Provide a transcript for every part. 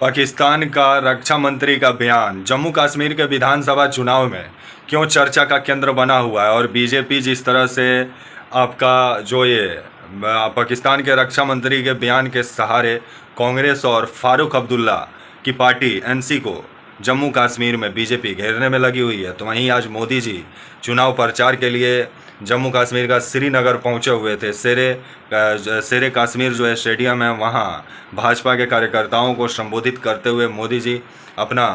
पाकिस्तान का रक्षा मंत्री का बयान जम्मू कश्मीर के विधानसभा चुनाव में क्यों चर्चा का केंद्र बना हुआ है। और बीजेपी जिस तरह से आपका जो ये पाकिस्तान के रक्षा मंत्री के बयान के सहारे कांग्रेस और फारूक अब्दुल्ला की पार्टी एनसी को जम्मू कश्मीर में बीजेपी घेरने में लगी हुई है, तो वहीं आज मोदी जी चुनाव प्रचार के लिए जम्मू कश्मीर का श्रीनगर पहुंचे हुए थे। शेरे कश्मीर जो है स्टेडियम है, वहां भाजपा के कार्यकर्ताओं को संबोधित करते हुए मोदी जी अपना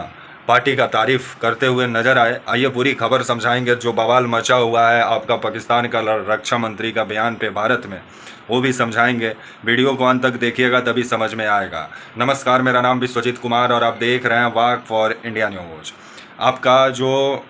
पार्टी का तारीफ करते हुए नजर आए। आइए पूरी खबर समझाएंगे। जो बवाल मचा हुआ है आपका पाकिस्तान का रक्षा मंत्री का बयान पे भारत में, वो भी समझाएंगे। वीडियो को अंत तक देखिएगा तभी समझ में आएगा। नमस्कार, मेरा नाम विश्वजीत कुमार और आप देख रहे हैं वाक फॉर इंडिया न्यूज। आपका जो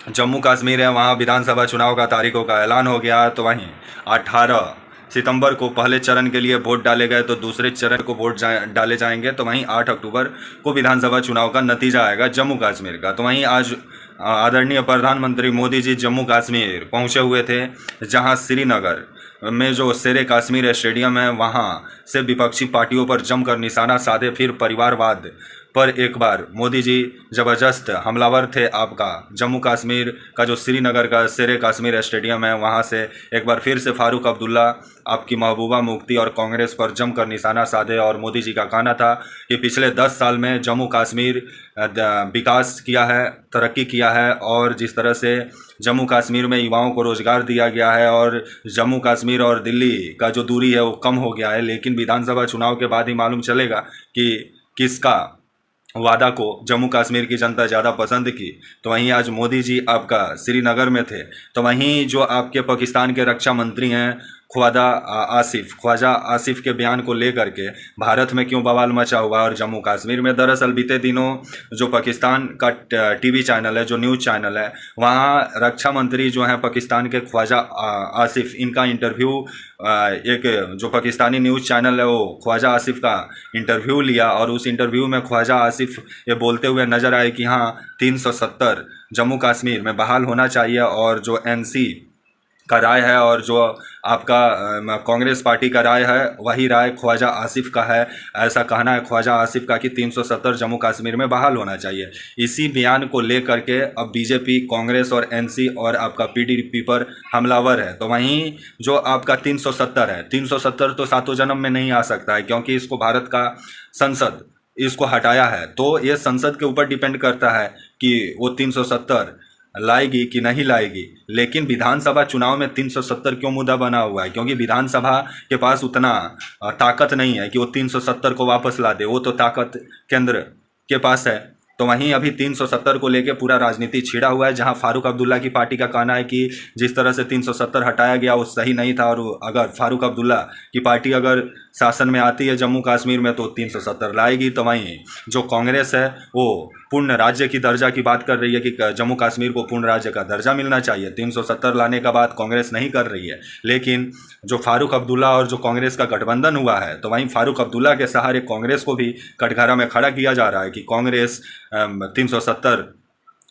जम्मू कश्मीर है वहाँ विधानसभा चुनाव का तारीखों का ऐलान हो गया, तो वहीं 18 सितंबर को पहले चरण के लिए वोट डाले गए, तो दूसरे चरण को वोट डाले जाएंगे। तो वहीं 8 अक्टूबर को विधानसभा चुनाव का नतीजा आएगा जम्मू कश्मीर का। तो वहीं आज आदरणीय प्रधानमंत्री मोदी जी जम्मू कश्मीर पहुंचे हुए थे, जहां श्रीनगर में जो शेरे कश्मीर स्टेडियम है वहां से विपक्षी पार्टियों पर जमकर निशाना साधे। फिर परिवारवाद पर एक बार मोदी जी ज़बरदस्त हमलावर थे। आपका जम्मू कश्मीर का जो श्रीनगर का शेरे कश्मीर स्टेडियम है वहाँ से एक बार फिर से फारूक अब्दुल्ला आपकी महबूबा मुफ्ती और कांग्रेस पर जमकर निशाना साधे। और मोदी जी का कहना था कि पिछले 10 साल में जम्मू कश्मीर विकास किया है, तरक्की किया है, और जिस तरह से जम्मू कश्मीर में युवाओं को रोज़गार दिया गया है और जम्मू कश्मीर और दिल्ली का जो दूरी है वो कम हो गया है। लेकिन विधानसभा चुनाव के बाद ही मालूम चलेगा कि किसका वादा को जम्मू कश्मीर की जनता ज़्यादा पसंद की। तो वहीं आज मोदी जी आपका श्रीनगर में थे। तो वहीं जो आपके पाकिस्तान के रक्षा मंत्री हैं ख्वाजा आसिफ के बयान को लेकर के भारत में क्यों बवाल मचा हुआ और जम्मू कश्मीर में। दरअसल बीते दिनों जो पाकिस्तान का टीवी चैनल है, जो न्यूज़ चैनल है, वहाँ रक्षा मंत्री जो हैं पाकिस्तान के ख्वाजा आसिफ, इनका इंटरव्यू एक जो पाकिस्तानी न्यूज़ चैनल है वो ख्वाजा आसिफ का इंटरव्यू लिया। और उस इंटरव्यू में ख्वाजा आसिफ ये बोलते हुए नजर आए कि हाँ 370 जम्मू कश्मीर में बहाल होना चाहिए। और जो एनसी का राय है और जो आपका कांग्रेस पार्टी का राय है वही राय ख्वाजा आसिफ का है। ऐसा कहना है ख्वाजा आसिफ का कि 370 जम्मू कश्मीर में बहाल होना चाहिए। इसी बयान को लेकर के अब बीजेपी, कांग्रेस और एनसी और आपका पीडीपी पर हमलावर है। तो वहीं जो आपका 370 है, 370 तो सातों जन्म में नहीं आ सकता है, क्योंकि इसको भारत का संसद इसको हटाया है। तो ये संसद के ऊपर डिपेंड करता है कि वो 370 लाएगी कि नहीं लाएगी। लेकिन विधानसभा चुनाव में 370 क्यों मुद्दा बना हुआ है? क्योंकि विधानसभा के पास उतना ताकत नहीं है कि वो 370 को वापस ला दे। वो तो ताकत केंद्र के पास है। तो वहीं अभी 370 को लेके पूरा राजनीति छिड़ा हुआ है, जहां फारूक अब्दुल्ला की पार्टी का कहना है कि जिस तरह से 370 हटाया गया वो सही नहीं था, और अगर फारूक अब्दुल्ला की पार्टी अगर शासन में आती है जम्मू कश्मीर में तो 370 लाएगी। तो वहीं जो कांग्रेस है वो पूर्ण राज्य की दर्जा की बात कर रही है कि जम्मू कश्मीर को पूर्ण राज्य का दर्जा मिलना चाहिए। 370 लाने का बात कांग्रेस नहीं कर रही है। लेकिन जो फारूक अब्दुल्ला और जो कांग्रेस का गठबंधन हुआ है, तो वहीं फारूक अब्दुल्ला के सहारे कांग्रेस को भी कटघरा में खड़ा किया जा रहा है कि कांग्रेस 370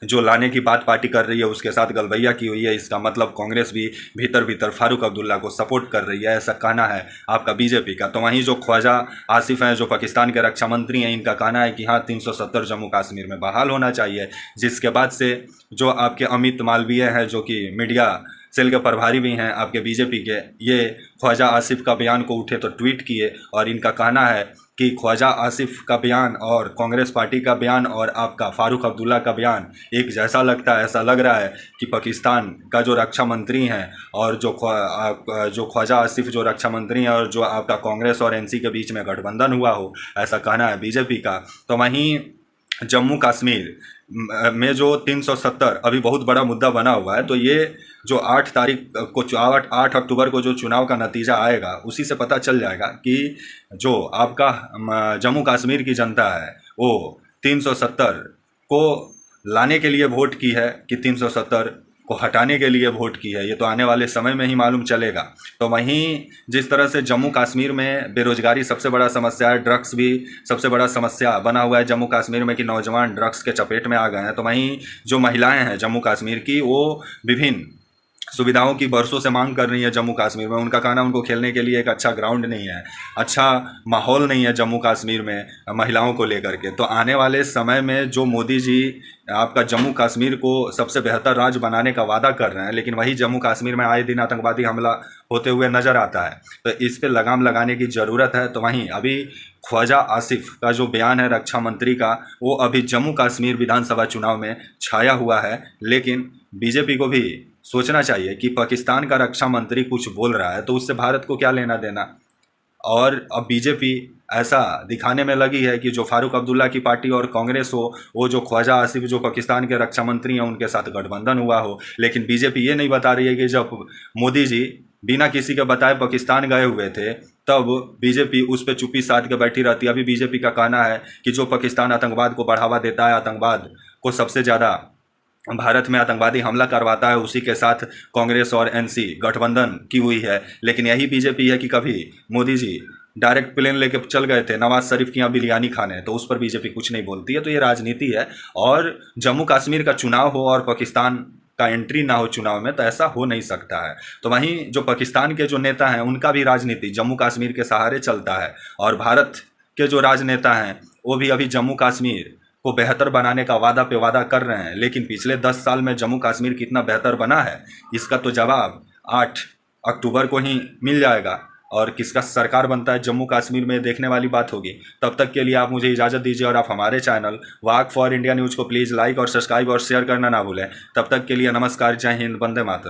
जो लाने की बात पार्टी कर रही है उसके साथ गलबैया की हुई है। इसका मतलब कांग्रेस भी भीतर भीतर फारूक अब्दुल्ला को सपोर्ट कर रही है, ऐसा कहना है आपका बीजेपी का। तो वहीं जो ख्वाजा आसिफ हैं, जो पाकिस्तान के रक्षा मंत्री हैं, इनका कहना है कि हाँ 370 जम्मू कश्मीर में बहाल होना चाहिए। जिसके बाद से जो आपके अमित मालवीय हैं, जो कि मीडिया सेल के प्रभारी भी हैं आपके बीजेपी के, ये ख्वाजा आसिफ का बयान को उठे तो ट्वीट किए। और इनका कहना है कि ख्वाजा आसिफ का बयान और कांग्रेस पार्टी का बयान और आपका फारूक अब्दुल्ला का बयान एक जैसा लगता है। ऐसा लग रहा है कि पाकिस्तान का जो रक्षा मंत्री हैं और जो ख्वाजा आसिफ जो रक्षा मंत्री हैं और जो आपका कांग्रेस और एनसी के बीच में गठबंधन हुआ हो, ऐसा कहना है बीजेपी का। तो वहीं जम्मू कश्मीर में जो 370 अभी बहुत बड़ा मुद्दा बना हुआ है, तो ये जो 8 अक्टूबर को जो चुनाव का नतीजा आएगा उसी से पता चल जाएगा कि जो आपका जम्मू कश्मीर की जनता है वो 370 को लाने के लिए वोट की है कि 370 को हटाने के लिए वोट की है। ये तो आने वाले समय में ही मालूम चलेगा। तो वहीं जिस तरह से जम्मू कश्मीर में बेरोजगारी सबसे बड़ा समस्या है, ड्रग्स भी सबसे बड़ा समस्या बना हुआ है जम्मू कश्मीर में कि नौजवान ड्रग्स के चपेट में आ गए हैं। तो वहीं जो महिलाएं हैं जम्मू कश्मीर की, वो विभिन्न सुविधाओं की बरसों से मांग कर रही है जम्मू कश्मीर में। उनका कहना उनको खेलने के लिए एक अच्छा ग्राउंड नहीं है, अच्छा माहौल नहीं है जम्मू कश्मीर में महिलाओं को लेकर के। तो आने वाले समय में जो मोदी जी आपका जम्मू कश्मीर को सबसे बेहतर राज्य बनाने का वादा कर रहे हैं, लेकिन वही जम्मू कश्मीर में आए दिन आतंकवादी हमला होते हुए नज़र आता है। तो इस पे लगाम लगाने की ज़रूरत है। तो वहीं अभी ख्वाजा आसिफ का जो बयान है रक्षा मंत्री का, वो अभी जम्मू कश्मीर विधानसभा चुनाव में छाया हुआ है। लेकिन बीजेपी को भी सोचना चाहिए कि पाकिस्तान का रक्षा मंत्री कुछ बोल रहा है तो उससे भारत को क्या लेना देना। और अब बीजेपी ऐसा दिखाने में लगी है कि जो फारूक अब्दुल्ला की पार्टी और कांग्रेस हो, वो जो ख्वाजा आसिफ जो पाकिस्तान के रक्षा मंत्री हैं उनके साथ गठबंधन हुआ हो। लेकिन बीजेपी ये नहीं बता रही है कि जब मोदी जी बिना किसी के बताए पाकिस्तान गए हुए थे तब बीजेपी उस पर चुप्पी साध के बैठी रहती है। अभी बीजेपी का कहना है कि जो पाकिस्तान आतंकवाद को बढ़ावा देता है, आतंकवाद को सबसे ज़्यादा भारत में आतंकवादी हमला करवाता है, उसी के साथ कांग्रेस और एनसी गठबंधन की हुई है। लेकिन यही बीजेपी है कि कभी मोदी जी डायरेक्ट प्लेन लेके चल गए थे नवाज शरीफ के यहाँ बिरयानी खाने, तो उस पर बीजेपी कुछ नहीं बोलती है। तो ये राजनीति है। और जम्मू कश्मीर का चुनाव हो और पाकिस्तान का एंट्री ना हो चुनाव में, तो ऐसा हो नहीं सकता है। तो वहीं जो पाकिस्तान के जो नेता हैं उनका भी राजनीति जम्मू कश्मीर के सहारे चलता है, और भारत के जो राजनेता हैं वो भी अभी जम्मू कश्मीर को बेहतर बनाने का वादा पे वादा कर रहे हैं। लेकिन पिछले 10 साल में जम्मू कश्मीर कितना बेहतर बना है, इसका तो जवाब 8 अक्टूबर को ही मिल जाएगा। और किसका सरकार बनता है जम्मू कश्मीर में, देखने वाली बात होगी। तब तक के लिए आप मुझे इजाज़त दीजिए और आप हमारे channel walk for India news को प्लीज़ लाइक और सब्सक्राइब और शेयर करना ना भूलें। तब तक के लिए नमस्कार, जय हिंद, वंदे मातरम।